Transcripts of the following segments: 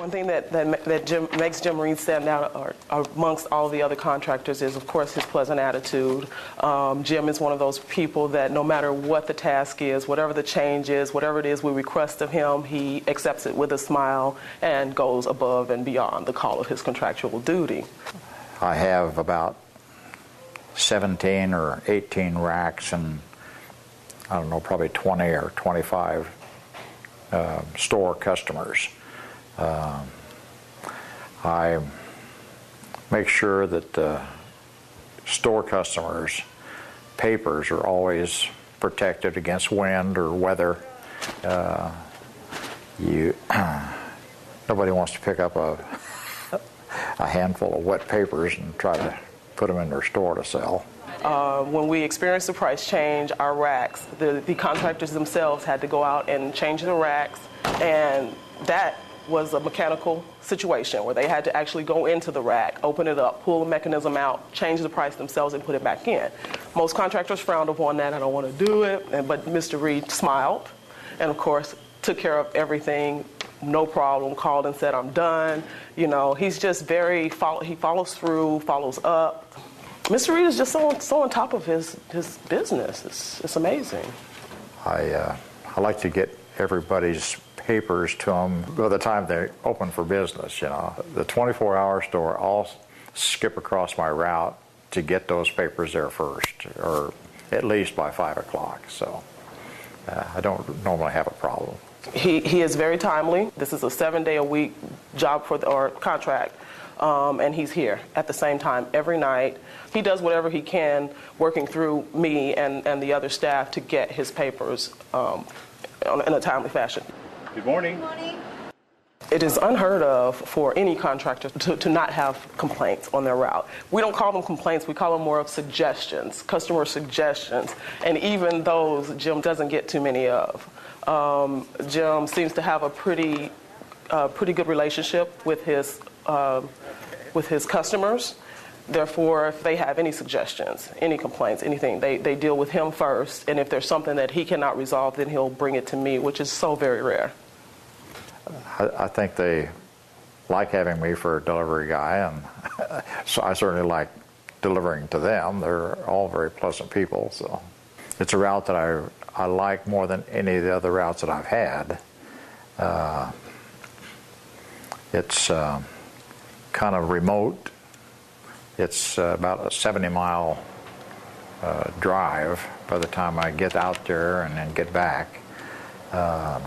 One thing that makes Jim Reed stand out amongst all the other contractors is, of course, his pleasant attitude. Jim is one of those people that no matter what the task is, whatever the change is, whatever it is we request of him, he accepts it with a smile and goes above and beyond the call of his contractual duty. I have about 17 or 18 racks and, I don't know, probably 20 or 25 store customers. I make sure that store customers' papers are always protected against wind or weather. Nobody wants to pick up a handful of wet papers and try to put them in their store to sell. When we experienced the price change, our racks, the contractors themselves had to go out and change the racks, and that was a mechanical situation where they had to actually go into the rack, open it up, pull the mechanism out, change the price themselves, and put it back in. Most contractors frowned upon that. I don't want to do it. But Mr. Reed smiled and, of course, took care of everything, no problem, called and said, I'm done. You know, he's just he follows through, follows up. Mr. Reed is just so on top of his business. It's amazing. I like to get everybody's papers to them by the time they open for business. You know, the 24-hour store, I'll skip across my route to get those papers there first, or at least by 5 o'clock. So I don't normally have a problem. He is very timely. This is a 7-day-a-week job or contract, and he's here at the same time every night. He does whatever he can, working through me and the other staff to get his papers in a timely fashion. Good morning. Good morning. It is unheard of for any contractor to not have complaints on their route. We don't call them complaints, we call them more of suggestions, customer suggestions, and even those Jim doesn't get too many of. Jim seems to have a pretty good relationship with his customers. Therefore, if they have any suggestions, any complaints, anything, they deal with him first, and if there's something that he cannot resolve, then he'll bring it to me, which is so very rare. I think they like having me for a delivery guy, and so I certainly like delivering to them. They're all very pleasant people, so it's a route that I like more than any of the other routes that I've had. It's kind of remote. It's about a 70-mile drive by the time I get out there and then get back. But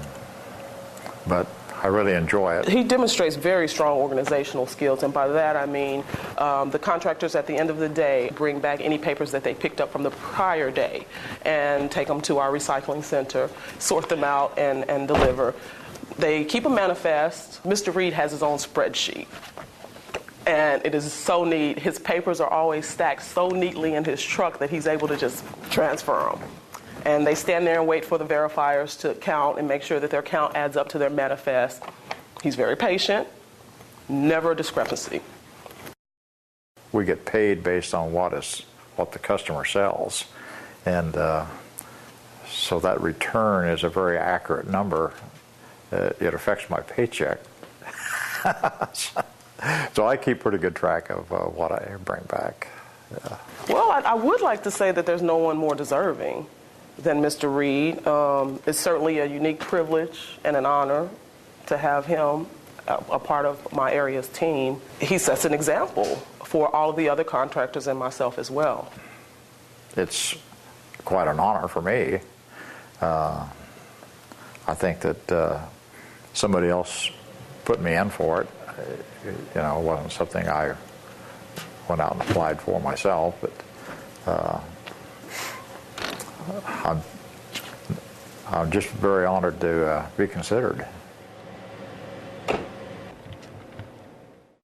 I really enjoy it. He demonstrates very strong organizational skills, and by that I mean the contractors at the end of the day bring back any papers that they picked up from the prior day and take them to our recycling center, sort them out, and deliver. They keep a manifest. Mr. Reed has his own spreadsheet, and it is so neat. His papers are always stacked so neatly in his truck that he's able to just transfer them. And they stand there and wait for the verifiers to count and make sure that their count adds up to their manifest. He's very patient, never a discrepancy. We get paid based on what the customer sells, and so that return is a very accurate number. It affects my paycheck. So I keep pretty good track of what I bring back. Yeah. Well, I would like to say that there's no one more deserving than Mr. Reed. It's certainly a unique privilege and an honor to have him a part of my area's team. He sets an example for all of the other contractors and myself as well. It's quite an honor for me. I think that somebody else put me in for it. You know, it wasn't something I went out and applied for myself, but I'm just very honored to be considered.